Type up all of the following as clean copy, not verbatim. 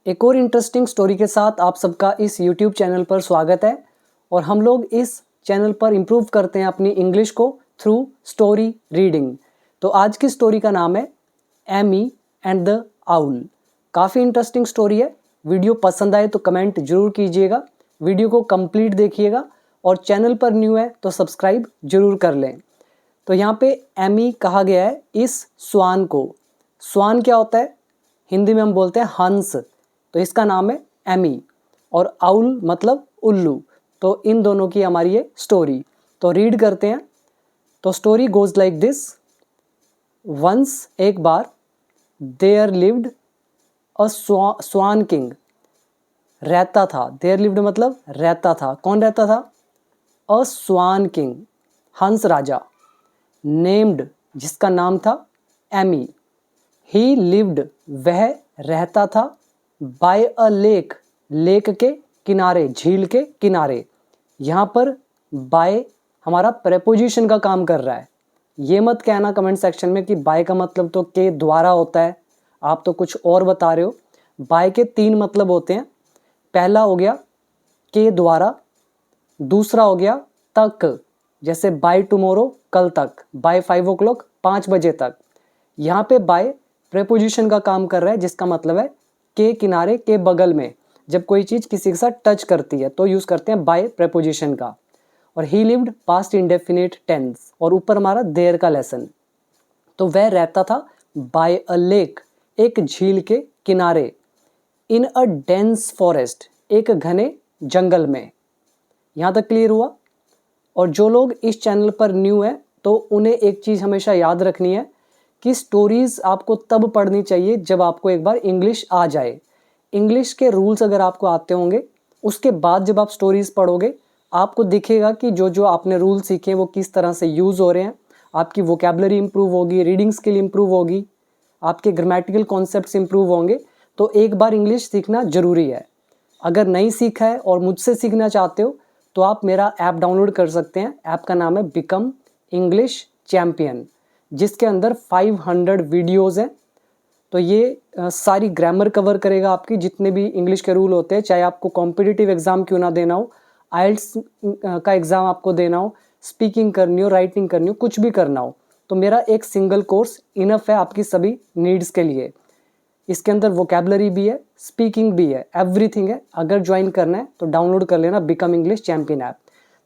एक और interesting story के साथ आप सबका इस YouTube चैनल पर स्वागत है। और हम लोग इस चैनल पर इम्प्रूव करते हैं अपनी इंग्लिश को थ्रू स्टोरी रीडिंग। तो आज की स्टोरी का नाम है एमी एंड द आउल। काफ़ी इंटरेस्टिंग स्टोरी है। वीडियो पसंद आए तो कमेंट जरूर कीजिएगा, वीडियो को कंप्लीट देखिएगा और चैनल पर न्यू है तो सब्सक्राइब जरूर कर लें। तो यहाँ पे एमी कहा गया है इस स्वान को। स्वान क्या होता है? हिंदी में हम बोलते हैं हंस, तो इसका नाम है एमी। और आउल मतलब उल्लू। तो इन दोनों की हमारी ये स्टोरी। तो रीड करते हैं। तो story goes like this. Once एक बार there lived a swan king. रहता था, देयर लिव्ड मतलब रहता था। कौन रहता था? अ स्वान किंग, हंस राजा। नेम्ड जिसका नाम था एमी। ही लिव्ड वह रहता था बाय अ लेक, लेक के किनारे, झील के किनारे। यहाँ पर बाय हमारा प्रेपोजिशन का काम कर रहा है। ये मत कहना कमेंट सेक्शन में कि बाय का मतलब तो के द्वारा होता है, आप तो कुछ और बता रहे हो। बाय के 3 मतलब होते हैं। पहला हो गया के द्वारा, दूसरा हो गया तक, जैसे बाय टुमारो कल तक, बाय 5 o'clock 5 बजे तक। यहाँ पे बाय प्रेपोजिशन का काम कर रहा है, जिसका मतलब है के किनारे, के बगल में। जब कोई चीज़ किसी के साथ टच करती है तो यूज़ करते हैं बाय प्रेपोजिशन का। और he lived past indefinite tense. और ऊपर हमारा देयर का लेसन। तो वह रहता था बाय अ लेक, एक झील के किनारे। इन अ डेंस फॉरेस्ट, एक घने जंगल में। यहाँ तक क्लियर हुआ? और जो लोग इस चैनल पर न्यू है तो उन्हें एक चीज़ हमेशा याद रखनी है कि स्टोरीज़ आपको तब पढ़नी चाहिए जब आपको एक बार इंग्लिश आ जाए। इंग्लिश के रूल्स अगर आपको आते होंगे, उसके बाद जब आप स्टोरीज़ पढ़ोगे आपको दिखेगा कि जो जो आपने रूल सीखे वो किस तरह से यूज़ हो रहे हैं। आपकी वोकेबलरी इंप्रूव होगी, रीडिंग स्किल इंप्रूव होगी, आपके ग्रामेटिकल कॉन्सेप्ट्स इंप्रूव होंगे। तो एक बार इंग्लिश सीखना ज़रूरी है। अगर नहीं सीखा है और मुझसे सीखना चाहते हो तो आप मेरा ऐप डाउनलोड कर सकते हैं। ऐप का नाम है बिकम इंग्लिश चैम्पियन, जिसके अंदर 500 वीडियोस हैं। तो ये सारी ग्रामर कवर करेगा, आपकी जितने भी इंग्लिश के रूल होते हैं। चाहे आपको कॉम्पिटिटिव एग्जाम क्यों ना देना हो, आइल्स का एग्ज़ाम आपको देना हो, स्पीकिंग करनी हो, राइटिंग करनी हो, कुछ भी करना हो, तो मेरा एक सिंगल कोर्स इनफ है आपकी सभी नीड्स के लिए। इसके अंदर वोकेबलरी भी है, स्पीकिंग भी है, एवरीथिंग है। अगर ज्वाइन करना है तो डाउनलोड कर लेना बिकम इंग्लिश चैम्पियन ऐप।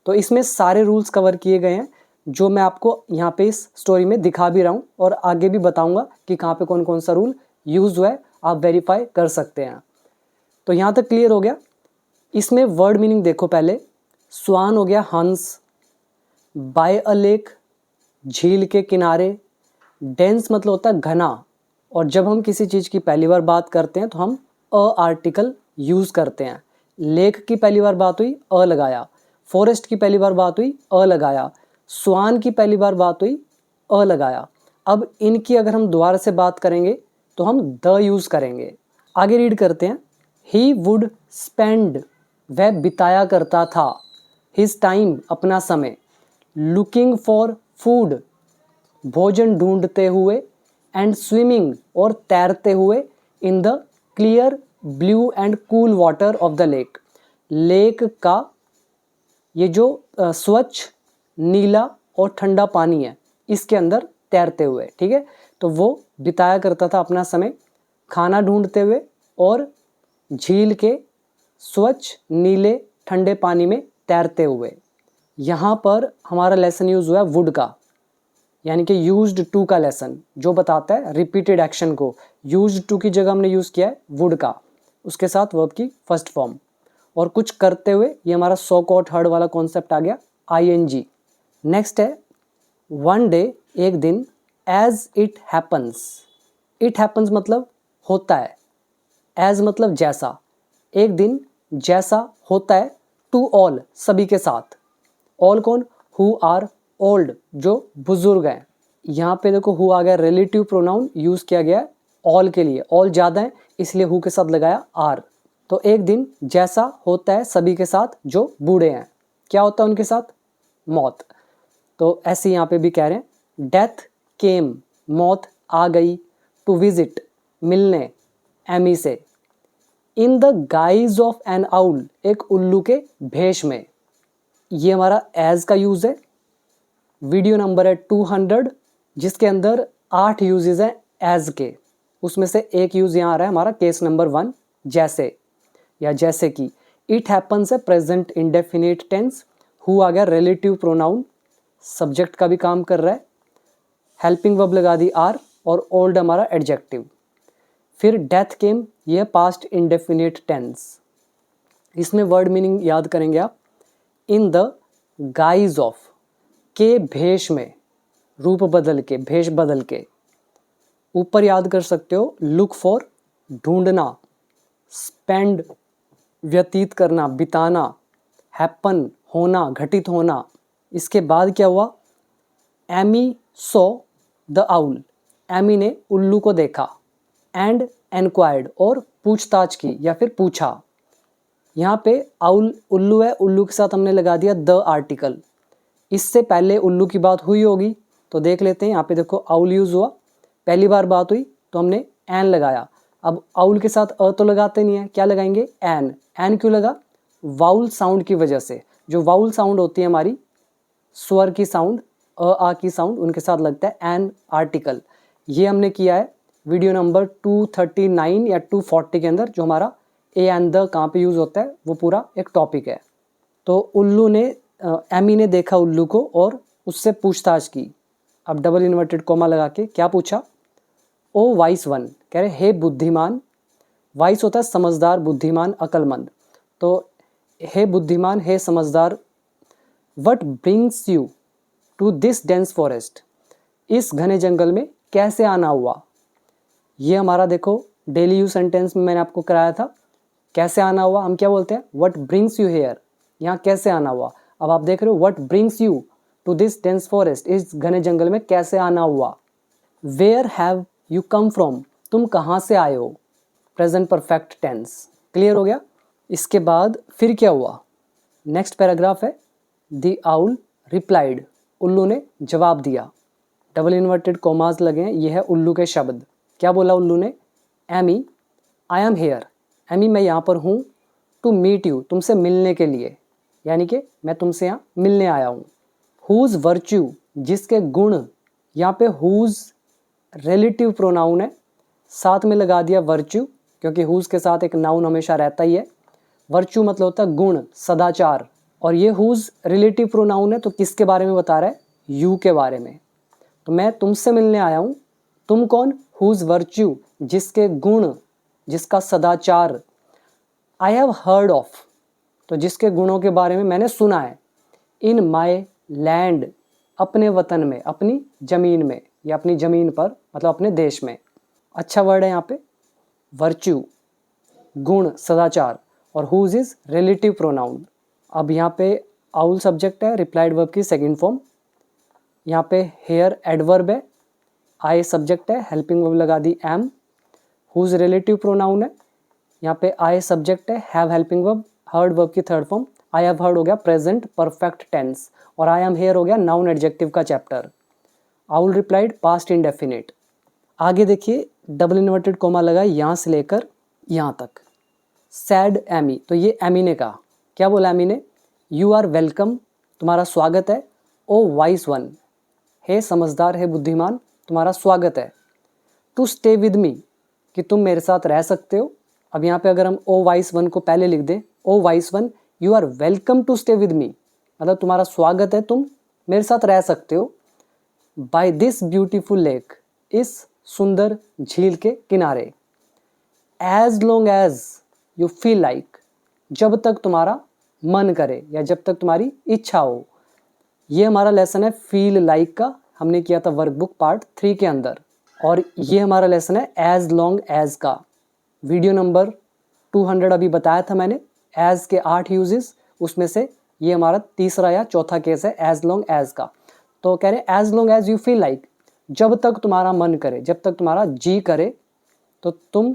तो इसमें सारे रूल्स कवर किए गए हैं जो मैं आपको यहाँ पे इस स्टोरी में दिखा भी रहा हूँ, और आगे भी बताऊँगा कि कहाँ पे कौन कौन सा रूल यूज़ हुआ है, आप वेरीफाई कर सकते हैं। तो यहाँ तक क्लियर हो गया। इसमें वर्ड मीनिंग देखो पहले। स्वान हो गया हंस, बाय अ लेक झील के किनारे, डेंस मतलब होता है घना। और जब हम किसी चीज़ की पहली बार बात करते हैं तो हम अ आर्टिकल यूज़ करते हैं। लेक की पहली बार बात हुई, अ लगाया। फॉरेस्ट की पहली बार बात हुई, अ लगाया। स्वान की पहली बार बात हुई, अ लगाया। अब इनकी अगर हम दोबारा से बात करेंगे तो हम द यूज़ करेंगे। आगे रीड करते हैं। ही वुड स्पेंड, वह बिताया करता था, हिज टाइम अपना समय, लुकिंग फॉर फूड भोजन ढूंढते हुए, एंड स्विमिंग और तैरते हुए, in the clear blue and cool water of the lake. Lake का ये जो स्वच्छ नीला और ठंडा पानी है, इसके अंदर तैरते हुए। ठीक है, तो वो बिताया करता था अपना समय खाना ढूंढते हुए और झील के स्वच्छ नीले ठंडे पानी में तैरते हुए। यहाँ पर हमारा लेसन यूज हुआ है वुड का, यानी कि यूज्ड टू का लेसन, जो बताता है रिपीटेड एक्शन को। यूज्ड टू की जगह हमने यूज़ किया है वुड का, उसके साथ वर्ब की फर्स्ट फॉर्म। और कुछ करते हुए, ये हमारा सो कॉट हर्ड वाला कॉन्सेप्ट आ गया, आईएनजी। नेक्स्ट है वन डे, एक दिन, as it happens. It happens मतलब होता है, एज मतलब जैसा। एक दिन जैसा होता है, टू ऑल सभी के साथ। ऑल कौन? हु आर ओल्ड, जो बुजुर्ग हैं। यहाँ पे देखो हु आ गया, रिलेटिव प्रोनाउन यूज़ किया गया है ऑल के लिए। ऑल ज़्यादा है इसलिए हु के साथ लगाया आर। तो एक दिन जैसा होता है सभी के साथ जो बूढ़े हैं। क्या होता है उनके साथ? मौत। तो ऐसे यहाँ पे भी कह रहे हैं डेथ केम, मौत आ गई, टू विजिट मिलने एमी से, in the guys of N owl, एक उल्लू के भेष में। ये हमारा एज का यूज है। वीडियो नंबर है 200 जिसके अंदर 8 यूजेस हैं एज के, उसमें से एक यूज यहाँ आ रहा है हमारा केस नंबर 1 जैसे या जैसे कि। इट हैपन्स है प्रेजेंट इंडेफिनिट टेंस। हु आ गया रिलेटिव प्रोनाउन, सब्जेक्ट का भी काम कर रहा है। हेल्पिंग वर्ब लगा दी आर और ओल्ड हमारा एडजेक्टिव। फिर डेथ केम, ये पास्ट इंडेफिनिट टेंस। इसमें वर्ड मीनिंग याद करेंगे आप। इन द गाइज ऑफ, के भेष में, रूप बदल के, भेष बदल के। ऊपर याद कर सकते हो लुक फॉर, ढूंढना। स्पेंड, व्यतीत करना, बिताना। हैपन, होना, घटित होना। इसके बाद क्या हुआ, Amy saw the owl, Amy ने उल्लू को देखा। एंड एनक्वायर्ड, और पूछताछ की या फिर पूछा। यहाँ पे आउल उल्लू है, उल्लू के साथ हमने लगा दिया द आर्टिकल। इससे पहले उल्लू की बात हुई होगी तो देख लेते हैं। यहाँ पे देखो आउल यूज हुआ, पहली बार बात हुई तो हमने एन लगाया। अब आउल के साथ अ तो लगाते नहीं है, क्या लगाएंगे, एन। एन क्यों लगा, वाउल साउंड की वजह से। जो वाउल साउंड होती है हमारी, स्वर की साउंड, अ आ की साउंड, उनके साथ लगता है एन आर्टिकल। ये हमने किया है वीडियो नंबर 239 या 240 के अंदर, जो हमारा ए एंड द कहाँ पे यूज होता है वो पूरा एक टॉपिक है। तो उल्लू ने, एमी ने देखा उल्लू को और उससे पूछताछ की। अब डबल इन्वर्टेड कोमा लगा के क्या पूछा, ओ वाइस वन, कह रहे हे बुद्धिमान। वाइस होता है समझदार, बुद्धिमान, अक्लमंद। तो हे बुद्धिमान, हे समझदार, what brings you to this dense forest, इस घने जंगल में कैसे आना हुआ। ये हमारा देखो डेली यूज सेंटेंस में मैंने आपको कराया था। कैसे आना हुआ हम क्या बोलते हैं, व्हाट ब्रिंग्स यू हेयर, यहाँ कैसे आना हुआ। अब आप देख रहे हो what brings you to this dense forest, इस घने जंगल में कैसे आना हुआ। Where have you come from, तुम कहाँ से आए हो, प्रेजेंट परफेक्ट टेंस। क्लियर हो गया। इसके बाद फिर क्या हुआ, नेक्स्ट पैराग्राफ है, द आउल रिप्लाइड, उल्लू ने जवाब दिया। डबल इन्वर्टेड कोमास लगे हैं, ये है उल्लू के शब्द। क्या बोला उल्लू ने, Amy I am here, Amy मैं यहाँ पर हूँ, टू मीट यू, तुमसे मिलने के लिए, यानी कि मैं तुमसे यहाँ मिलने आया हूँ। हुज वर्च्यू, जिसके गुण, यहाँ पे हुज रिलेटिव प्रोनाउन है, साथ में लगा दिया वर्च्यू, क्योंकि हुज के साथ एक नाउन हमेशा रहता ही है। वर्च्यू मतलब होता है गुण, सदाचार। और ये हुज रिलेटिव प्रोनाउन है तो किसके बारे में बता रहा है, यू के बारे में। तो मैं तुमसे मिलने आया हूँ, तुम कौन, हुज वर्च्यू, जिसके गुण, जिसका सदाचार। आई हैव हर्ड ऑफ, तो जिसके गुणों के बारे में मैंने सुना है। इन माई लैंड, अपने वतन में, अपनी जमीन में, या अपनी जमीन पर मतलब अपने देश में। अच्छा वर्ड है यहाँ पे वर्च्यू, गुण, सदाचार, और हुज इज रिलेटिव प्रोनाउन। अब यहाँ पे आउल सब्जेक्ट है, रिप्लाइड वर्ब की सेकंड फॉर्म। यहाँ पे हेयर एडवर्ब है, आई सब्जेक्ट है, हेल्पिंग वर्ब लगा दी एम। हुज रिलेटिव प्रोनाउन है, यहाँ पे आई सब्जेक्ट है, have helping verb, heard verb की third form. I have heard हो गया प्रेजेंट परफेक्ट टेंस, और आई एम हेयर हो गया नाउन एडजेक्टिव का chapter. Owl replied past indefinite. आगे देखिए डबल इन्वर्टेड कोमा लगा यहाँ से लेकर यहाँ तक। सैड एमी, तो ये एमी ने कहा, क्या बोला एमी ने, यू आर वेलकम, तुम्हारा स्वागत है। ओ वाइस वन, हे समझदार, हे बुद्धिमान, तुम्हारा स्वागत है। टू स्टे विद मी, कि तुम मेरे साथ रह सकते हो। अब यहाँ पे अगर हम ओ वाइस वन को पहले लिख दें, O wise one you are welcome to stay with me, मतलब तुम्हारा स्वागत है, तुम मेरे साथ रह सकते हो। बाय दिस ब्यूटीफुल लेक, इस सुंदर झील के किनारे। As long as you feel like, जब तक तुम्हारा मन करे या जब तक तुम्हारी इच्छा हो। ये हमारा लेसन है फील लाइक का, हमने किया था वर्कबुक पार्ट 3 के अंदर। और ये हमारा लेसन है एज लॉन्ग एज का, वीडियो नंबर 200 अभी बताया था मैंने। एज के 8 यूजेस, उसमें से ये हमारा तीसरा या चौथा केस है एज लॉन्ग एज का। तो कह रहे as long as you feel like, जब तक तुम्हारा मन करे, जब तक तुम्हारा जी करे, तो तुम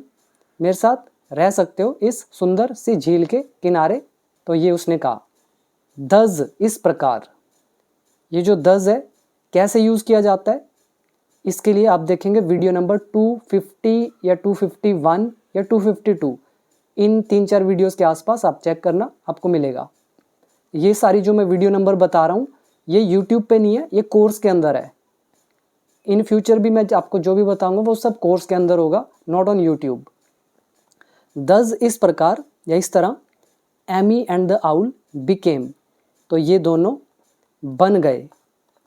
मेरे साथ रह सकते हो इस सुंदर सी झील के किनारे। तो ये उसने कहा। दज, इस प्रकार। ये जो दज है कैसे यूज किया जाता है, इसके लिए आप देखेंगे वीडियो नंबर 250 या 251 या 252। इन 3-4 वीडियोस के आसपास आप चेक करना, आपको मिलेगा। ये सारी जो मैं वीडियो नंबर बता रहा हूँ ये यूट्यूब पे नहीं है, ये कोर्स के अंदर है। इन फ्यूचर भी मैं आपको जो भी बताऊंगा वो सब कोर्स के अंदर होगा, नॉट ऑन यूट्यूब। दस इस प्रकार या इस तरह Amy and the owl became, तो ये दोनों बन गए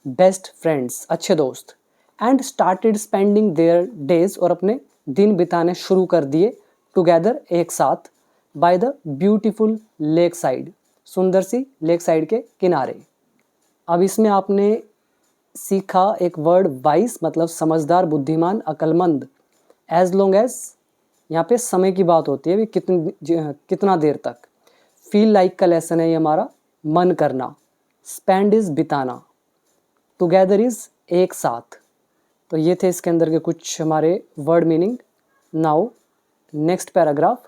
बेस्ट फ्रेंड्स, अच्छे दोस्त। And started spending their days, और अपने दिन बिताने शुरू कर दिए टुगेदर, एक साथ, by the beautiful lake side, सुंदर सी लेक साइड के किनारे। अब इसमें आपने सीखा एक वर्ड वाइस, मतलब समझदार, बुद्धिमान, अक्लमंद। एज लॉन्ग एज, यहाँ पे समय की बात होती है, कितना देर तक। फील लाइक का लेसन है ये हमारा, मन करना। स्पेंड इज बिताना, टुगेदर इज एक साथ। तो ये थे इसके अंदर के कुछ हमारे word meaning. Now next paragraph.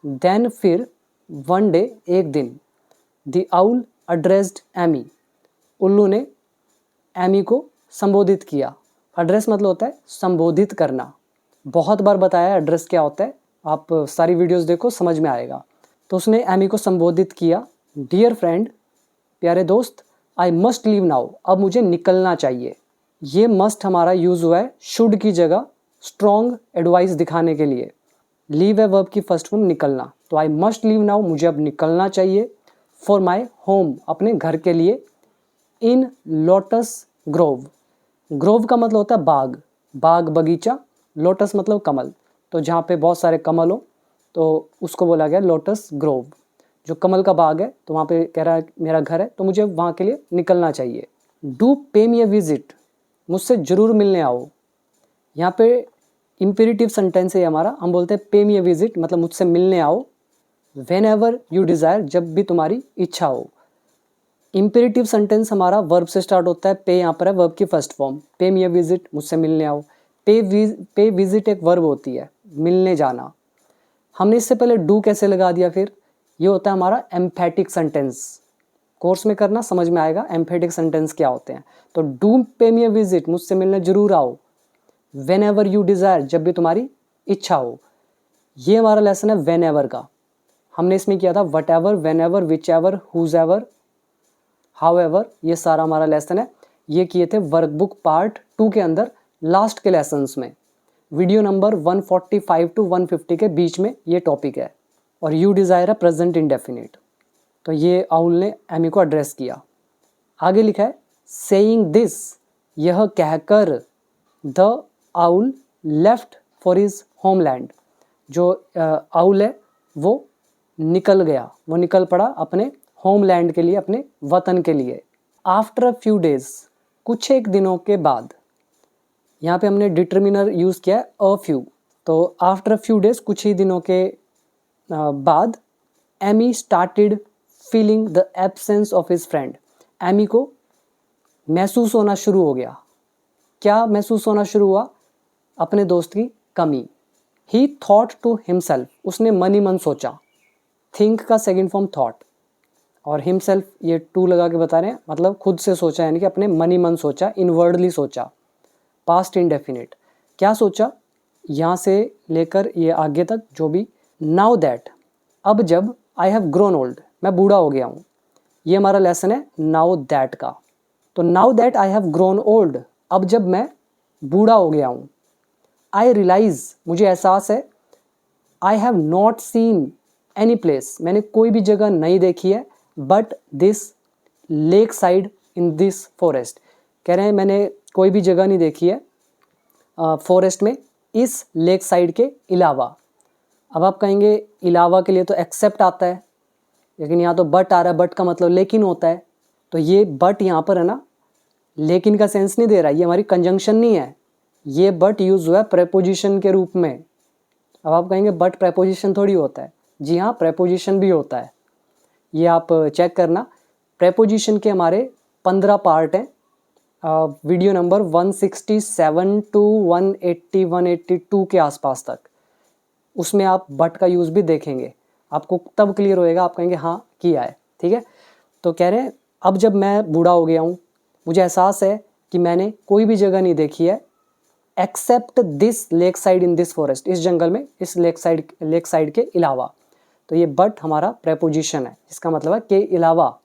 Then फिर वन डे, एक दिन, द आउल अड्रेस्ड एमी, उल्लू ने एमी को संबोधित किया। एड्रेस मतलब होता है संबोधित करना। बहुत बार बताया एड्रेस क्या होता है, आप सारी वीडियोस देखो समझ में आएगा। तो उसने एमी को संबोधित किया, डियर फ्रेंड, प्यारे दोस्त, आई मस्ट लीव नाउ, अब मुझे निकलना चाहिए। ये मस्ट हमारा यूज़ हुआ है शुड की जगह स्ट्रॉन्ग एडवाइस दिखाने के लिए। लीव है वर्ब की फर्स्ट फॉर्म, निकलना। तो आई मस्ट लीव नाउ, मुझे अब निकलना चाहिए। फॉर माई होम, अपने घर के लिए। इन लोटस ग्रोव, ग्रोव का मतलब होता है बाग, बाग बगीचा। लोटस मतलब कमल, तो जहाँ पे बहुत सारे कमल हो तो उसको बोला गया लोटस ग्रोव। जो कमल का बाग है, तो वहाँ पे कह रहा है मेरा घर है, तो मुझे वहाँ के लिए निकलना चाहिए। डू पे मी ए विजिट, मुझसे ज़रूर मिलने आओ। यहाँ पे इम्पेरेटिव सेंटेंस है हमारा, हम बोलते हैं पे मी ए विजिट, मतलब मुझसे मिलने आओ। वेन एवर यू डिज़ायर, जब भी तुम्हारी इच्छा हो। इम्पेरेटिव सेंटेंस हमारा वर्ब से स्टार्ट होता है, पे यहाँ पर है वर्ब की फर्स्ट फॉर्म। पे मी ए विजिट, मुझसे मिलने आओ। पे विजिट एक वर्ब होती है, मिलने जाना। हमने इससे पहले डू कैसे लगा दिया, फिर ये होता है हमारा एम्फेटिक सेंटेंस। कोर्स में करना, समझ में आएगा एम्फेटिक सेंटेंस क्या होते हैं। तो डू पे मी ए विजिट, मुझसे मिलने जरूर आओ। वेन एवर यू डिज़ायर, जब भी तुम्हारी इच्छा हो। ये हमारा लेसन है वेन एवर का। हमने इसमें किया था whatever, whenever, whichever, whoever, however, ये सारा हमारा लेसन है। ये किए थे वर्कबुक पार्ट 2 के अंदर, लास्ट के लेसन्स में। वीडियो नंबर 145 to 150 के बीच में ये टॉपिक है। और यू डिज़ायर है प्रेजेंट इंडेफिनिट। तो ये आउल ने एमी को एड्रेस किया। आगे लिखा है सेइंग दिस, यह कहकर, the owl left for his homeland, जो आउल है वो निकल गया, वो निकल पड़ा अपने होमलैंड के लिए, अपने वतन के लिए। आफ्टर अ फ्यू डेज, कुछ एक दिनों के बाद। यहाँ पे हमने डिटर्मिनर यूज़ किया है अ फ्यू। तो आफ्टर अ फ्यू डेज, कुछ ही दिनों के बाद, Amy started feeling the absence of his friend, Amy को महसूस होना शुरू हो गया। क्या महसूस होना शुरू हुआ? अपने दोस्त की कमी। ही थॉट टू हिमसेल्फ, उसने मन ही मन सोचा। थिंक का सेकेंड फॉर्म थॉट, और हिमसेल्फ ये टू लगा के बता रहे हैं, मतलब खुद से सोचा, यानी कि अपने मन ही मन सोचा, इनवर्डली सोचा। पास्ट इंडेफिनिट, क्या सोचा? यहाँ से लेकर ये आगे तक जो भी। नाउ दैट, अब जब, आई हैव ग्रोन ओल्ड, मैं बूढ़ा हो गया हूँ। ये हमारा लेसन है नाउ दैट का। तो now that I have grown old, अब जब मैं बूढ़ा हो गया हूँ। आई रियलाइज, मुझे एहसास है। I have not seen any place, मैंने कोई भी जगह नहीं देखी है, but this lake side in this forest, कह रहे हैं मैंने कोई भी जगह नहीं देखी है फॉरेस्ट में, इस लेक साइड के अलावा। अब आप कहेंगे अलावा के लिए तो एक्सेप्ट आता है, लेकिन यहाँ तो बट आ रहा है, बट का मतलब लेकिन होता है। तो ये बट यहाँ पर है ना, लेकिन का सेंस नहीं दे रहा है, ये हमारी कंजंक्शन नहीं है, ये बट यूज हुआ है प्रेपोजिशन के रूप में। अब आप कहेंगे बट प्रेपोजिशन थोड़ी होता है, जी हाँ प्रेपोजिशन भी होता है। ये आप चेक करना, प्रेपोजिशन के हमारे 15 पार्ट हैं, वीडियो नंबर 167 to 180 182 के आसपास तक, उसमें आप बट का यूज़ भी देखेंगे, आपको तब क्लियर होएगा, आप कहेंगे हाँ किया है, ठीक है। तो कह रहे हैं अब जब मैं बूढ़ा हो गया हूँ, मुझे एहसास है कि मैंने कोई भी जगह नहीं देखी है except this lake side in this forest, इस जंगल में, इस लेक साइड के अलावा। तो ये बट हमारा प्रेपोजिशन है, इसका मतलब है के अलावा।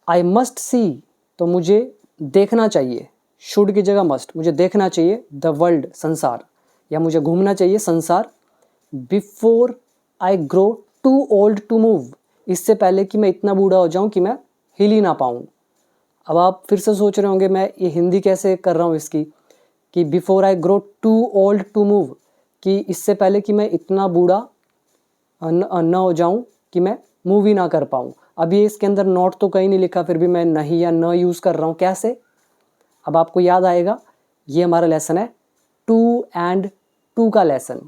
आई मस्ट सी, तो मुझे देखना चाहिए, शुड की जगह मस्ट, मुझे देखना चाहिए द वर्ल्ड, संसार, या मुझे घूमना चाहिए संसार। Before I grow too old to move, इससे पहले कि मैं इतना बूढ़ा हो जाऊं कि मैं हिल ही ना पाऊं। अब आप फिर से सोच रहे होंगे मैं ये हिंदी कैसे कर रहा हूँ इसकी, कि before I grow too old to move, कि इससे पहले कि मैं इतना बूढ़ा न हो जाऊं कि मैं मूव ही ना कर पाऊं। अब ये इसके अंदर नॉट तो कहीं नहीं लिखा, फिर भी मैं नहीं या न यूज़ कर रहा हूँ, कैसे? अब आपको याद आएगा, ये हमारा लेसन है टू एंड टू का लेसन।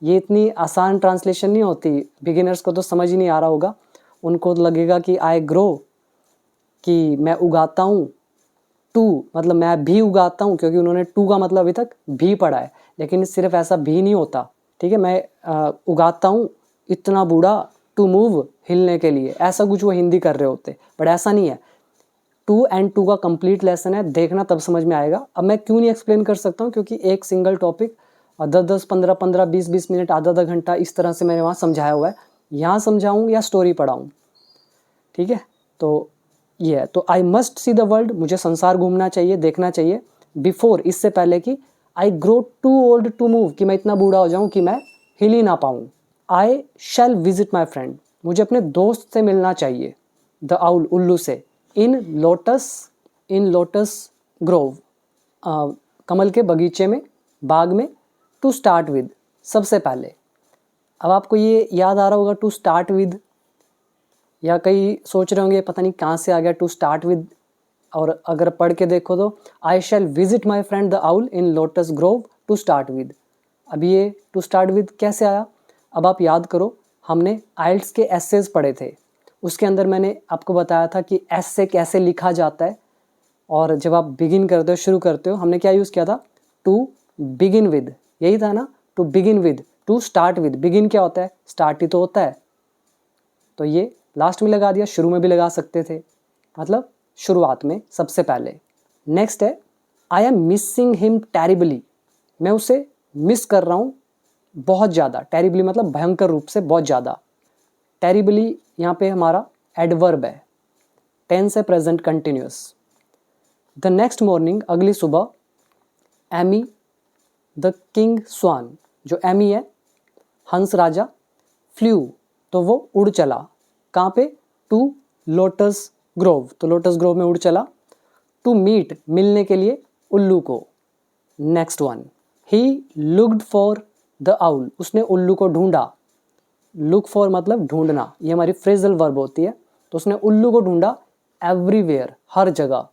ये इतनी आसान ट्रांसलेशन नहीं होती, बिगिनर्स को तो समझ ही नहीं आ रहा होगा, उनको लगेगा कि आई ग्रो, कि मैं उगाता हूँ, टू मतलब मैं भी उगाता हूँ, क्योंकि उन्होंने टू का मतलब अभी तक भी पढ़ा है, लेकिन सिर्फ ऐसा भी नहीं होता, ठीक है। मैं उगाता हूँ इतना बूढ़ा, टू मूव हिलने के लिए, ऐसा कुछ वो हिंदी कर रहे होते, बट ऐसा नहीं है। टू एंड टू का कंप्लीट लेसन है, देखना तब समझ में आएगा। अब मैं क्यों नहीं एक्सप्लेन कर सकता हूँ, क्योंकि एक सिंगल टॉपिक 10-10, 15-15, 20-20 मिनट, आधा-आधा घंटा, इस तरह से मैंने वहाँ समझाया हुआ है। यहाँ समझाऊँ या स्टोरी पढ़ाऊँ, ठीक है। तो ये है, तो I must see the world, मुझे संसार घूमना चाहिए, देखना चाहिए। बिफोर, इससे पहले कि I grow too old to move, कि मैं इतना बूढ़ा हो जाऊँ कि मैं हिल ही ना पाऊँ। आई शैल विजिट माई फ्रेंड, मुझे अपने दोस्त से मिलना चाहिए, द आउल, उल्लू से, इन लोटस ग्रोव, कमल के बगीचे में, बाग में, टू स्टार्ट विद, सबसे पहले। अब आपको ये याद आ रहा होगा टू स्टार्ट विद, या कई सोच रहे होंगे पता नहीं कहाँ से आ गया टू स्टार्ट विद, और अगर पढ़ के देखो तो I shall visit my friend the owl in lotus grove to start with. अब ये टू स्टार्ट विद कैसे आया? अब आप याद करो, हमने आइल्ट्स के एसेज पढ़े थे, उसके अंदर मैंने आपको बताया था कि एसे कैसे लिखा जाता है, और जब आप बिगिन करते हो, शुरू करते हो, हमने क्या यूज़ किया था? टू बिगिन विद, यही था ना, to begin with, to start with. Begin क्या होता है? स्टार्ट ही तो होता है, तो ये लास्ट में लगा दिया, शुरू में भी लगा सकते थे, मतलब शुरुआत में, सबसे पहले। नेक्स्ट है I am missing him terribly, मैं उसे मिस कर रहा हूँ बहुत ज़्यादा। टेरिबली मतलब भयंकर रूप से, बहुत ज़्यादा। टेरिबली यहाँ पे हमारा एडवर्ब है, टेंस है present continuous. The next morning, अगली सुबह, एमी द किंग स्वान, जो एमी है हंस राजा, फ्लू तो वो उड़ चला, कहाँ पे? टू लोटस ग्रोव, तो लोटस ग्रोव में उड़ चला। टू मीट, मिलने के लिए, उल्लू को। Next one, he looked for the owl, उसने उल्लू को ढूंढा। लुक फॉर मतलब ढूंढना, ये हमारी फ्रेजल वर्ब होती है। तो उसने उल्लू को ढूंढा एवरीवेयर, हर जगह,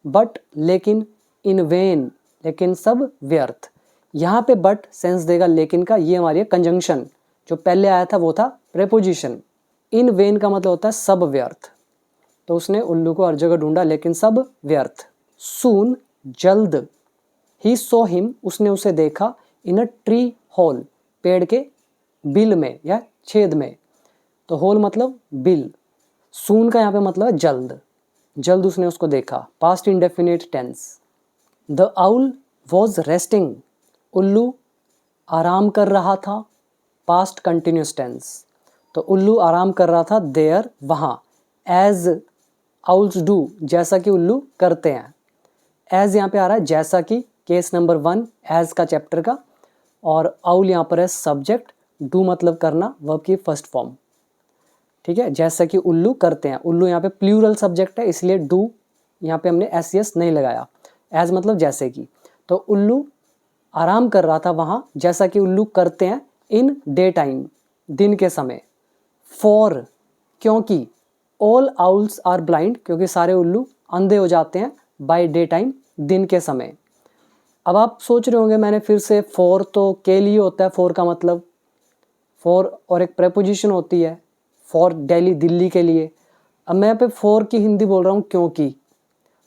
बट लेकिन, इन वेन, लेकिन सब व्यर्थ। यहाँ पे बट सेंस देगा लेकिन का, ये हमारी कंजंक्शन, जो पहले आया था वो था प्रेपोजिशन। इन वेन का मतलब होता है सब व्यर्थ, तो उसने उल्लू को हर जगह ढूंढा लेकिन सब व्यर्थ। सून, जल्द, ही सो हिम, उसने उसे देखा, इन अ ट्री होल, पेड़ के बिल में या छेद में। तो होल मतलब बिल, सून का यहाँ पे मतलब जल्द, जल्द उसने उसको देखा, past indefinite tense. The owl was resting, उल्लू आराम कर रहा था, पास्ट कंटिन्यूस टेंस। तो उल्लू आराम कर रहा था, देयर, वहाँ, एज आउल्स डू, जैसा कि उल्लू करते हैं। एज यहाँ पे आ रहा है जैसा कि, केस नंबर 1 एज का चैप्टर का, और आउल यहाँ पर है सब्जेक्ट, डू मतलब करना, वर्ब की फर्स्ट फॉर्म, ठीक है। जैसा कि उल्लू करते हैं, उल्लू यहाँ पे प्लूरल सब्जेक्ट है, इसलिए डू यहाँ पे हमने एस नहीं लगाया। एज मतलब जैसे कि, तो उल्लू आराम कर रहा था वहाँ, जैसा कि उल्लू करते हैं, इन डे टाइम, दिन के समय। फॉर, क्योंकि, ऑल आउल्स आर ब्लाइंड, क्योंकि सारे उल्लू अंधे हो जाते हैं, बाय डे टाइम, दिन के समय। अब आप सोच रहे होंगे मैंने फिर से, फॉर तो के लिए होता है, फॉर का मतलब, फॉर और एक प्रेपोजिशन होती है, फॉर दिल्ली, दिल्ली के लिए। अब मैं यहाँ पे फॉर की हिंदी बोल रहा हूँ क्योंकि,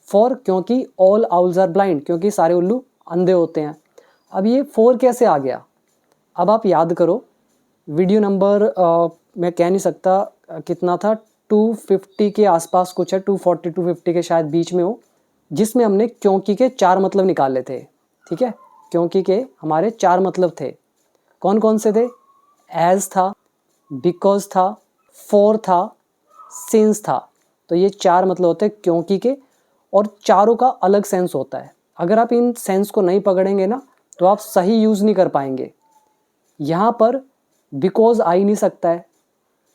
फॉर क्योंकि, ऑल आउल्स आर ब्लाइंड, क्योंकि सारे उल्लू अंधे होते हैं। अब ये फॉर कैसे आ गया? अब आप याद करो, वीडियो नंबर मैं कह नहीं सकता कितना था, 250 के आसपास कुछ है, 240 250 के शायद बीच में हो, जिसमें हमने क्योंकि के 4 मतलब निकाले थे, ठीक है। क्योंकि के हमारे 4 मतलब थे। कौन कौन से थे? एज था, बिकॉज था, फॉर था, सिंस था। तो ये 4 मतलब होते हैं क्योंकि के, और चारों का अलग सेंस होता है। अगर आप इन सेंस को नहीं पकड़ेंगे ना तो आप सही यूज़ नहीं कर पाएंगे। यहाँ पर बिकॉज आ ही नहीं सकता है,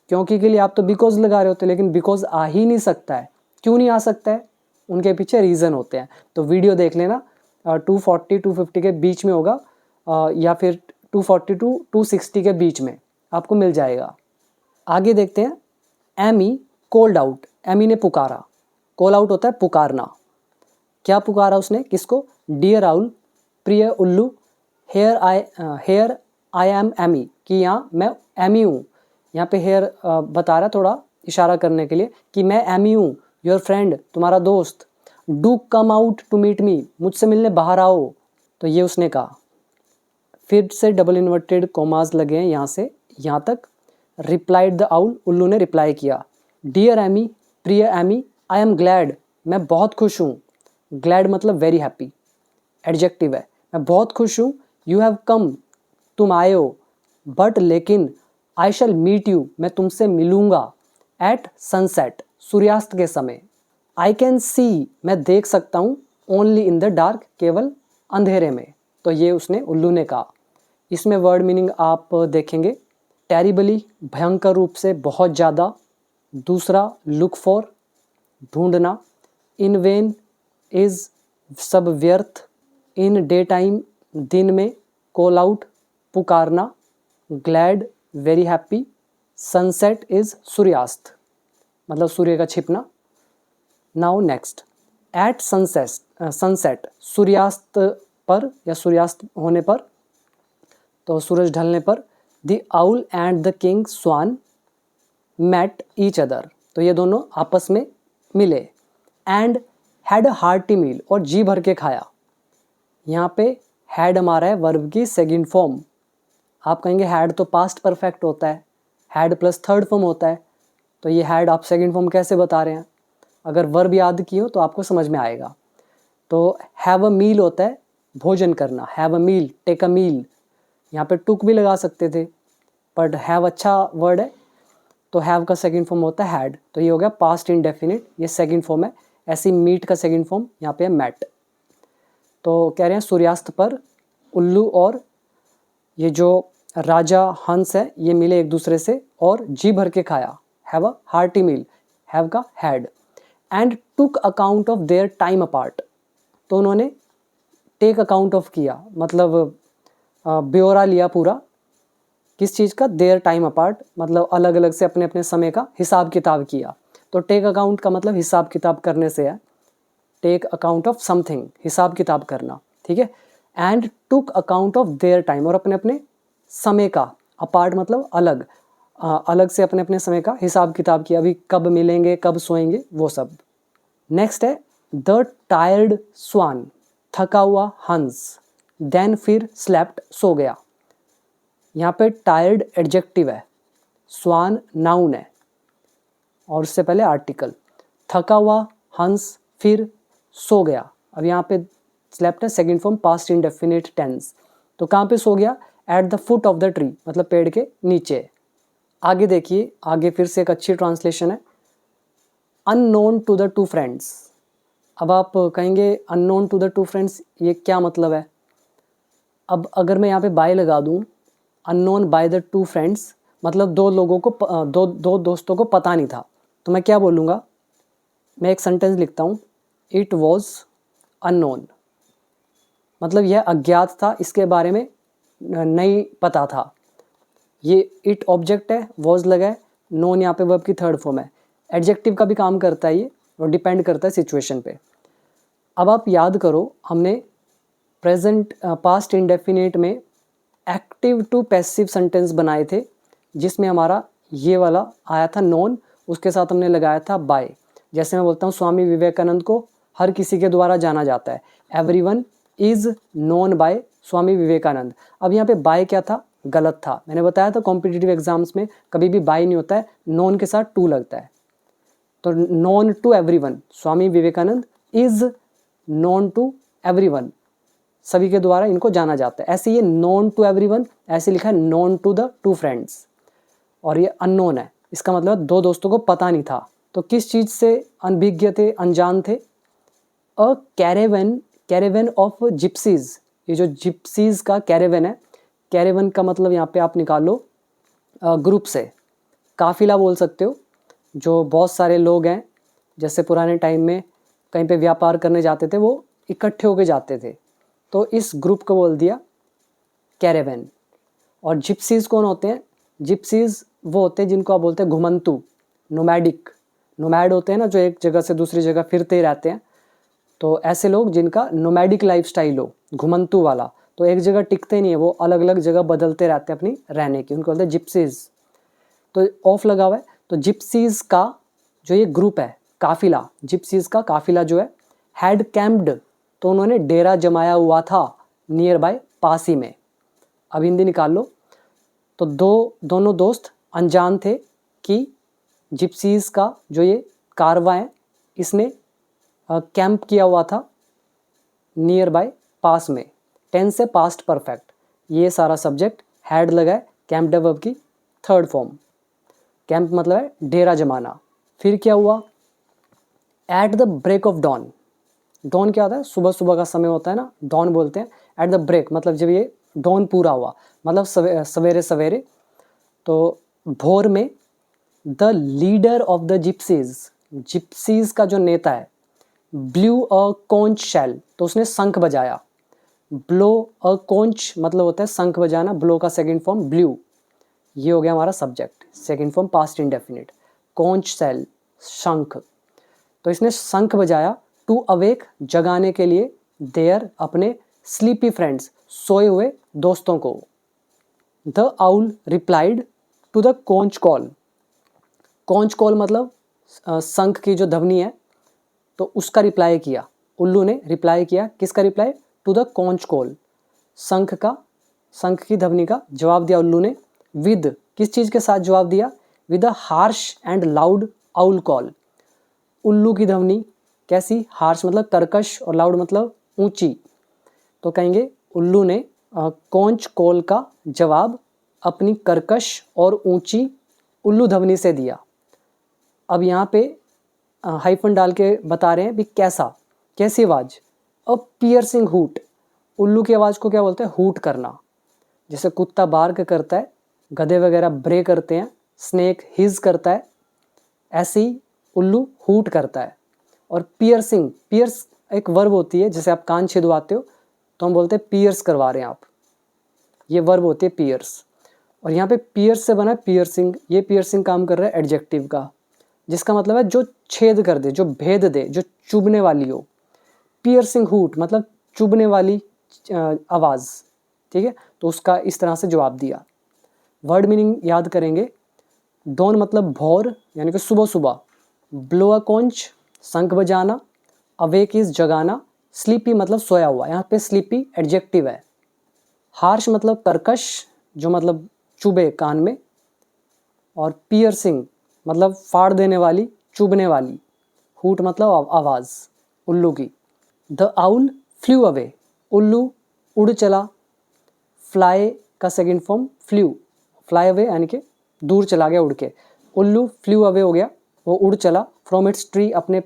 क्योंकि के लिए आप तो बिकॉज लगा रहे होते हैं, लेकिन बिकॉज आ ही नहीं सकता है। क्यों नहीं आ सकता है? उनके पीछे रीज़न होते हैं। तो वीडियो देख लेना, 240 250 के बीच में होगा, या फिर 240 टू 260 के बीच में आपको मिल जाएगा। आगे देखते हैं। एमी कॉल्ड आउट, एमी ने पुकारा। कॉल आउट होता है पुकारना। क्या पुकारा उसने? किसको? डियर राहुल, प्रिय उल्लू, हेयर आई एम एमी, कि यहाँ मैं एमी हूँ। यहाँ पे हेयर बता रहा है थोड़ा इशारा करने के लिए कि मैं एमी हूँ, योर फ्रेंड, तुम्हारा दोस्त। Do come out to meet me, मुझसे मिलने बाहर आओ। तो ये उसने कहा। फिर से डबल इन्वर्टेड कॉमास लगे हैं यहाँ से यहाँ तक। रिप्लाइड द आउल, उल्लू ने रिप्लाई किया। डियर एमी, प्रिय एमी, आई एम ग्लैड, मैं बहुत खुश हूँ। ग्लैड मतलब वेरी हैप्पी, एडजेक्टिव है। मैं बहुत खुश हूँ। यू हैव कम, तुम आए हो। बट लेकिन, आई शैल मीट यू, मैं तुमसे मिलूँगा। एट सनसेट, सूर्यास्त के समय। आई कैन सी, मैं देख सकता हूँ। ओनली इन द डार्क, केवल अंधेरे में। तो ये उसने, उल्लू ने कहा। इसमें वर्ड मीनिंग आप देखेंगे। टेरिबली, भयंकर रूप से, बहुत ज़्यादा। दूसरा, लुक फॉर, ढूंढना। इन वेन इज़, सब व्यर्थ। इन डे टाइम, दिन में। कॉल आउट, पुकारना। Glad, very happy. Sunset is, सूर्यास्त, मतलब सूर्य का छिपना। Now next. एट सनसेट, सूर्यास्त पर या सूर्यास्त होने पर, तो सूरज ढलने पर। The owl and the king swan met each other, तो ये दोनों आपस में मिले। And had a hearty meal, और जी भर के खाया। यहाँ पे हैड हमारा है वर्ब की सेकंड फॉर्म। आप कहेंगे हैड तो पास्ट परफेक्ट होता है, हैड प्लस थर्ड फॉर्म होता है, तो ये हैड आप सेकंड फॉर्म कैसे बता रहे हैं? अगर वर्ब याद की हो तो आपको समझ में आएगा। तो हैव अ मील होता है भोजन करना, have a meal, take a मील। यहाँ पे टुक भी लगा सकते थे, बट हैव अच्छा वर्ड है, तो हैव का सेकंड फॉर्म होता है हैड। तो ये हो गया पास्ट इंडेफिनिट, ये सेकंड फॉर्म है। ऐसी मीट का सेकंड फॉर्म यहाँ पे है मैट। तो कह रहे हैं सूर्यास्त पर उल्लू और ये जो राजा हंस है ये मिले एक दूसरे से और जी भर के खाया। Have a hearty meal, have का had. And took account of their time apart, तो उन्होंने टेक अकाउंट ऑफ किया, मतलब ब्यौरा लिया पूरा। किस चीज़ का? देयर टाइम अपार्ट, मतलब अलग अलग से अपने अपने समय का हिसाब किताब किया। तो टेक अकाउंट का मतलब हिसाब किताब करने से है। टेक अकाउंट ऑफ समथिंग, हिसाब किताब करना, ठीक है। And took account of their time, और अपने अपने समय का, अपार्ट मतलब अलग, अलग से अपने अपने समय का हिसाब किताब किया। अभी कब मिलेंगे, कब सोएंगे, वो सब। नेक्स्ट है द टायर्ड स्वान, थका हुआ हंस। देन फिर स्लेप्ट, सो गया। यहाँ पे टायर्ड एडजेक्टिव है, स्वान नाउन है, और उससे पहले आर्टिकल। थका हुआ हंस, फिर सो गया। अब यहाँ पे स्लेप्ट है second form past indefinite tense. तो कहाँ पे सो गया? At the foot of the tree, मतलब पेड़ के नीचे। आगे देखिए, आगे फिर से एक अच्छी ट्रांसलेशन है। Unknown to the two friends. अब आप कहेंगे unknown to the two friends, ये क्या मतलब है? अब अगर मैं यहाँ पे बाय लगा दूँ, unknown by the two friends, मतलब दो लोगों को दो दोस्तों को पता नहीं था, तो मैं क्या बोलूँगा? मैं एक सेंटेंस लिखता हूँ, इट वॉज अननोन, मतलब यह अज्ञात था, इसके बारे में नहीं पता था। ये इट ऑब्जेक्ट है, वॉज लगा है, नोन यहाँ पे वर्ब की थर्ड फॉर्म है। एडजेक्टिव का भी काम करता है ये, और डिपेंड करता है सिचुएशन पे। अब आप याद करो, हमने प्रेजेंट पास्ट इंडेफिनिट में एक्टिव टू पैसिव सेंटेंस बनाए थे, जिसमें हमारा ये वाला आया था नोन, उसके साथ हमने लगाया था बाय। जैसे मैं बोलता हूँ स्वामी विवेकानंद को हर किसी के द्वारा जाना जाता है, everyone is known by Swami Vivekananda. अब यहाँ पे बाय क्या था? गलत था। मैंने बताया था कॉम्पिटिटिव एग्जाम्स में कभी भी बाय नहीं होता है, नोन के साथ टू लगता है। तो known to everyone, Swami Vivekananda is known to everyone, सभी के द्वारा इनको जाना जाता है। ऐसे ये नोन टू एवरीवन, ऐसे लिखा है known to the two friends, और ये अननोन है, इसका मतलब दो दोस्तों को पता नहीं था। तो किस चीज़ से अनभिज्ञ थे, अनजान थे? अ कैरेवन ऑफ जिप्सीज, ये जो जिप्सीज का कैरेवन है, कैरेवन का मतलब यहाँ पे आप निकालो ग्रुप से, काफिला बोल सकते हो, जो बहुत सारे लोग हैं, जैसे पुराने टाइम में कहीं पे व्यापार करने जाते थे वो इकट्ठे होके जाते थे, तो इस ग्रुप को बोल दिया कैरेवन। और जिप्सीज कौन होते हैं? जिप्सीज वो होते हैं जिनको आप बोलते हैं घुमंतु, नोमैडिक, नोमैड होते हैं ना जो एक जगह से दूसरी जगह फिरते ही रहते हैं, तो ऐसे लोग जिनका नोमैडिक लाइफस्टाइल हो, घुमंतु वाला, तो एक जगह टिकते नहीं है, वो अलग अलग जगह बदलते रहते हैं अपनी रहने की, उनको बोलते हैं जिप्सीज। तो ऑफ लगा हुआ है, तो जिप्सीज का जो ये ग्रुप है, काफिला, जिप्सीज का काफिला जो है, हैड कैम्प्ड, तो उन्होंने डेरा जमाया हुआ था नियर बाय, पास ही में। अब हिंदी निकाल लो। तो दोनों दोस्त अनजान थे कि जिप्सीज का जो ये कारवा है, इसने कैंप किया हुआ था नियर बाय, पास में। टेंस से पास्ट परफेक्ट, ये सारा सब्जेक्ट हैड लगा है, कैंप्ड वर्ब की थर्ड फॉर्म। कैंप मतलब है डेरा जमाना। फिर क्या हुआ? At the break of dawn, dawn क्या होता है? सुबह सुबह का समय होता है ना, डॉन बोलते हैं। एट द ब्रेक मतलब जब ये डॉन पूरा हुआ, मतलब सवेरे सवेरे, तो भोर में, the leader of the gypsies, gypsies का जो नेता है, ब्लू अ कॉन्च शेल, तो उसने शंख बजाया। ब्लो अ कॉन्च मतलब होता है शंख बजाना, ब्लो का सेकंड फॉर्म ब्लू, ये हो गया हमारा subject, second form past indefinite. Conch shell, शंख, तो इसने शंख बजाया, टू अवेक, जगाने के लिए, देयर, अपने, स्लीपी फ्रेंड्स, सोए हुए दोस्तों को। The owl replied to the conch call, conch call मतलब शंख की जो ध्वनि है, तो उसका रिप्लाई किया, उल्लू ने रिप्लाई किया। किसका reply? To the conch call, शंख का, शंख की ध्वनि का जवाब दिया उल्लू ने। विद, किस चीज़ के साथ जवाब दिया? With a harsh and loud owl call, उल्लू की ध्वनि कैसी? हार्श मतलब कर्कश, और लाउड मतलब ऊंची, तो कहेंगे उल्लू ने कॉन्च कॉल का जवाब अपनी कर्कश और ऊंची उल्लू ध्वनि से दिया। अब यहाँ पे हाइफन डाल के बता रहे हैं भी कैसा, कैसी आवाज़? अ पियर्सिंग हूट, उल्लू की आवाज़ को क्या बोलते हैं? हूट करना। जैसे कुत्ता बार्क करता है, गधे वगैरह ब्रे करते हैं, स्नेक हिज करता है, ऐसे ही उल्लू हूट करता है। और पियर्सिंग, पियर्स एक वर्ब होती है, जैसे आप कान छिदवाते हो तो हम बोलते हैं पियर्स करवा रहे हैं आप, ये वर्ब होती है पियर्स। और यहाँ पे पियर्स से बना है पियर्सिंग, ये पियर्सिंग काम कर रहा है एडजेक्टिव का, जिसका मतलब है जो छेद कर दे, जो भेद दे, जो चुभने वाली हो। पियर्सिंग हूट मतलब चुभने वाली आवाज़, ठीक है, तो उसका इस तरह से जवाब दिया। वर्ड मीनिंग याद करेंगे। डॉन मतलब भोर, यानी कि सुबह सुबह। ब्लो अ कॉन्च, शंख बजाना। अवेक इज जगाना। स्लीपी मतलब सोया हुआ, यहाँ पे स्लीपी एडजेक्टिव है। हार्श मतलब कर्कश, जो मतलब चुभे कान में। और पियर्सिंग मतलब फाड़ देने वाली, चुभने वाली। हूट मतलब आवाज़ उल्लू की। द आउल फ्लू अवे, उल्लू उड़ चला। फ्लाई का second form flu, fly away यानी कि दूर चला गया उड़ के। उल्लू फ्लू अवे हो गया, वो उड़ चला। फ्रॉम इट्स ट्री, अपने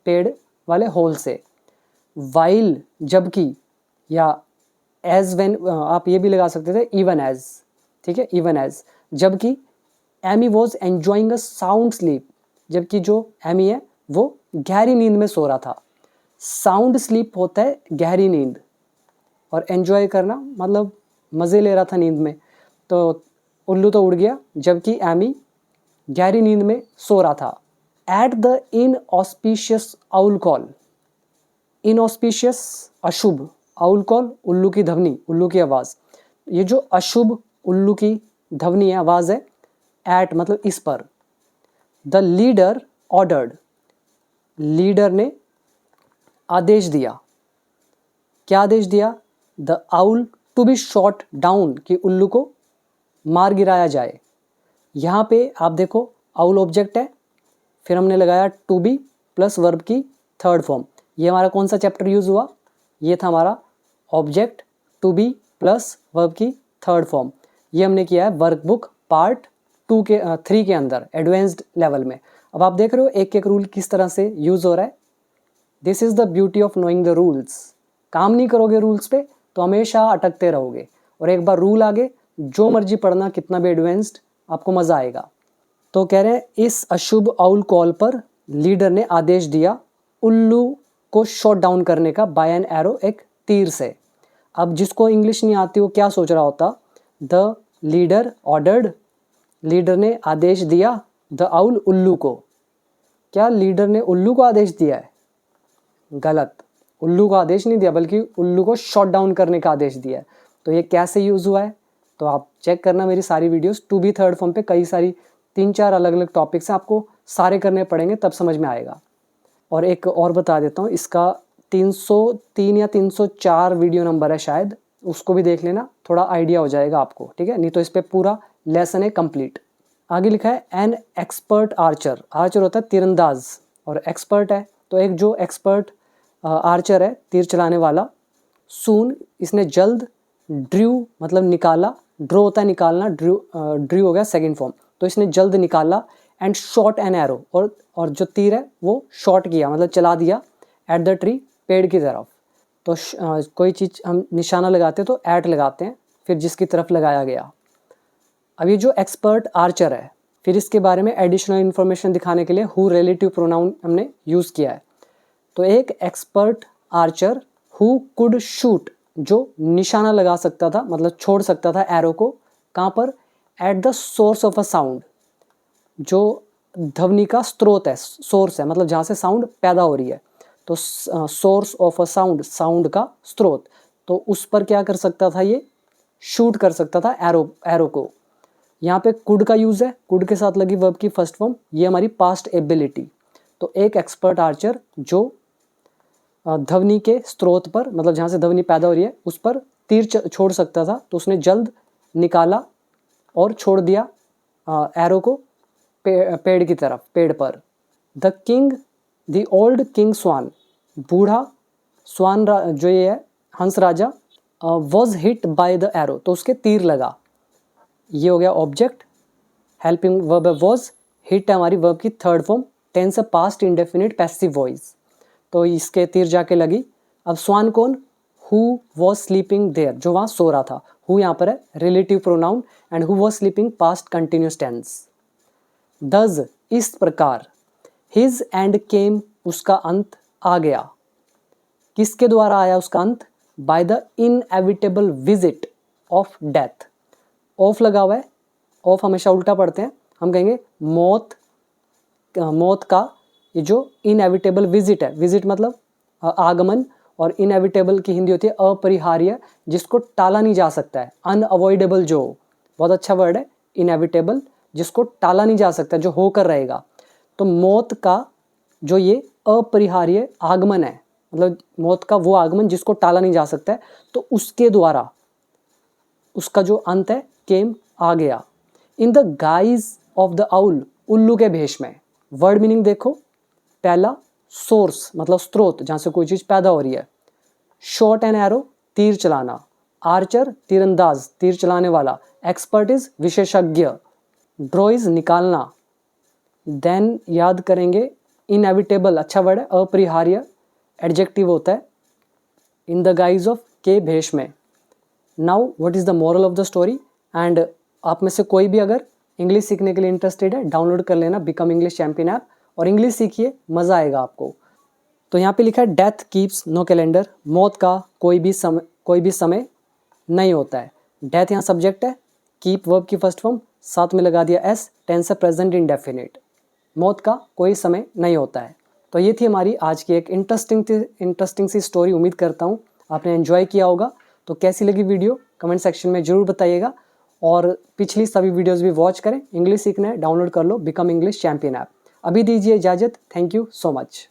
पेड़ वाले होल से। वाइल जबकि, या एज वेन, आप ये भी लगा सकते थे इवन एज, ठीक है, इवन एज। जबकि Amy was enjoying a sound sleep, जबकि जो एमी है वो गहरी नींद में सो रहा था। साउंड स्लीप होता है गहरी नींद, और एंजॉय करना मतलब मज़े ले रहा था नींद में। तो उल्लू तो उड़ गया, जबकि एमी गहरी नींद में सो रहा था। At the inauspicious owl call, inauspicious अशुभ, आउल कॉल उल्लू की ध्वनि, उल्लू की आवाज़। ये जो अशुभ उल्लू की ध्वनि है, आवाज़ है, एट मतलब इस पर। द लीडर ऑर्डर्ड, लीडर ने आदेश दिया। क्या आदेश दिया? The owl to be shot down, कि उल्लू को मार गिराया जाए। यहाँ पे आप देखो आउल ऑब्जेक्ट है, फिर हमने लगाया टू बी प्लस वर्ब की थर्ड फॉर्म। ये हमारा कौन सा चैप्टर यूज़ हुआ? ये था हमारा object to be plus verb की थर्ड फॉर्म। ये हमने किया है वर्कबुक पार्ट 3 के अंदर एडवांस्ड लेवल में। अब आप देख रहे हो एक एक रूल किस तरह से यूज़ हो रहा है। This is the beauty of knowing the rules. काम नहीं करोगे रूल्स पे तो हमेशा अटकते रहोगे, और एक बार रूल आगे जो मर्जी पढ़ना कितना भी एडवांस्ड, आपको मज़ा आएगा। तो कह रहे हैं इस अशुभ आउल कॉल पर लीडर ने आदेश दिया उल्लू को शॉट डाउन करने का बाय एन एरो, एक तीर से। अब जिसको इंग्लिश नहीं आती वो क्या सोच रहा होता, द लीडर ऑर्डर्ड, लीडर ने आदेश दिया द आउल, उल्लू को। क्या लीडर ने उल्लू को आदेश दिया है? गलत, उल्लू को आदेश नहीं दिया बल्कि उल्लू को शॉट डाउन करने का आदेश दिया है। तो ये कैसे यूज़ हुआ है तो आप चेक करना मेरी सारी videos. To be third form पे कई सारी 3-4 अलग अलग टॉपिक्स हैं, आपको सारे करने पड़ेंगे तब समझ में आएगा। और एक और बता देता हूँ, इसका 303 या 304 वीडियो नंबर है शायद, उसको भी देख लेना, थोड़ा आइडिया हो जाएगा आपको, ठीक है। नहीं तो इस पर पूरा लेसन है कंप्लीट। आगे लिखा है एन एक्सपर्ट आर्चर। आर्चर होता है तीरंदाज और एक्सपर्ट है, तो एक जो एक्सपर्ट आर्चर है तीर चलाने वाला, सून इसने जल्द, ड्रू मतलब निकाला, ड्रो होता है निकालना, ड्रू हो गया सेकंड फॉर्म, तो इसने जल्द निकाला, एंड शॉट एन एरो, और जो तीर है वो शॉट किया मतलब चला दिया, एट द ट्री पेड़ की तरफ। तो कोई चीज़ हम निशाना लगाते हैं तो एट लगाते हैं, फिर जिसकी तरफ लगाया गया। अब ये जो एक्सपर्ट आर्चर है, फिर इसके बारे में एडिशनल इन्फॉर्मेशन दिखाने के लिए हु रिलेटिव प्रोनाउन हमने यूज़ किया है। तो एक expert Archer who could shoot, जो निशाना लगा सकता था मतलब छोड़ सकता था एरो को, कहाँ पर, at the source of a sound, जो ध्वनि का स्रोत है, सोर्स है मतलब जहाँ से साउंड पैदा हो रही है, तो source of a sound, sound का स्रोत, तो उस पर क्या कर सकता था, ये शूट कर सकता था एरो को। यहाँ पे कुड का यूज़ है, कुड के साथ लगी वर्ब की फर्स्ट फॉर्म, ये हमारी पास्ट एबिलिटी। तो एक एक्सपर्ट आर्चर जो ध्वनि के स्रोत पर मतलब जहाँ से ध्वनि पैदा हो रही है उस पर तीर छोड़ सकता था, तो उसने जल्द निकाला और छोड़ दिया एरो को पेड़ की तरफ, पेड़ पर। The king, the old king swan, बूढ़ा स्वान जो ये है हंस राजा, was hit by the arrow, तो उसके तीर लगा। ये हो गया ऑब्जेक्ट, हेल्पिंग वर्ब है वॉज, हिट है हमारी वर्ब की थर्ड फॉर्म, टेंस है पास्ट इंडेफिनिट पैसिव वॉइस, तो इसके तीर जाके लगी। अब स्वान कौन, हु वॉज स्लीपिंग देयर, जो वहाँ सो रहा था, हु यहाँ पर है relative pronoun, and who was sleeping past continuous tense. Thus, इस प्रकार, हिज एंड केम, उसका अंत आ गया। किसके द्वारा आया उसका अंत, by the inevitable visit of death. Of लगा हुआ है, ऑफ हमेशा उल्टा पढ़ते हैं, हम कहेंगे मौत का ये जो इनएविटेबल विजिट है, विजिट मतलब आगमन, और इनएविटेबल की हिंदी होती है अपरिहार्य, जिसको टाला नहीं जा सकता है, अनअवॉइडेबल, जो बहुत अच्छा वर्ड है इनएविटेबल, जिसको टाला नहीं जा सकता, जो होकर रहेगा। तो मौत का जो ये अपरिहार्य आगमन है, मतलब मौत का वो आगमन जिसको टाला नहीं जा सकता है, तो उसके द्वारा उसका जो अंत है केम, आ गया। In the guys of the owl, उल्लू के भेष में। वर्ड मीनिंग देखो, पहला सोर्स मतलब स्रोत जहाँ से कोई चीज़ पैदा हो रही है, शॉट एन एरो तीर चलाना, आर्चर तीरंदाज तीर चलाने वाला, एक्सपर्ट इज विशेषज्ञ, ड्रॉ इज निकालना, देन याद करेंगे इनएविटेबल, अच्छा वर्ड है, अपरिहार्य एडजेक्टिव होता है, इन द गाइज ऑफ के भेष में। Now what is the moral of the story, and आप में से कोई भी अगर इंग्लिश सीखने के लिए इंटरेस्टेड है, डाउनलोड कर लेना बिकम इंग्लिश चैंपियन ऐप और इंग्लिश सीखिए, मज़ा आएगा आपको। तो यहाँ पे लिखा है डेथ कीप्स नो कैलेंडर, मौत का कोई भी समय नहीं होता है। डेथ यहाँ सब्जेक्ट है, कीप वर्ब की फर्स्ट फॉर्म, साथ में लगा दिया एस, टेंस है प्रेजेंट इंडेफिनिट, मौत का कोई समय नहीं होता है। तो ये थी हमारी आज की एक इंटरेस्टिंग सी स्टोरी। उम्मीद करता हूँ आपने एंजॉय किया होगा। तो कैसी लगी वीडियो कमेंट सेक्शन में ज़रूर बताइएगा, और पिछली सभी वीडियोस भी वॉच करें। इंग्लिश सीखना है, डाउनलोड कर लो बिकम इंग्लिश चैंपियन ऐप। अभी दीजिए इजाज़त, थैंक यू सो मच।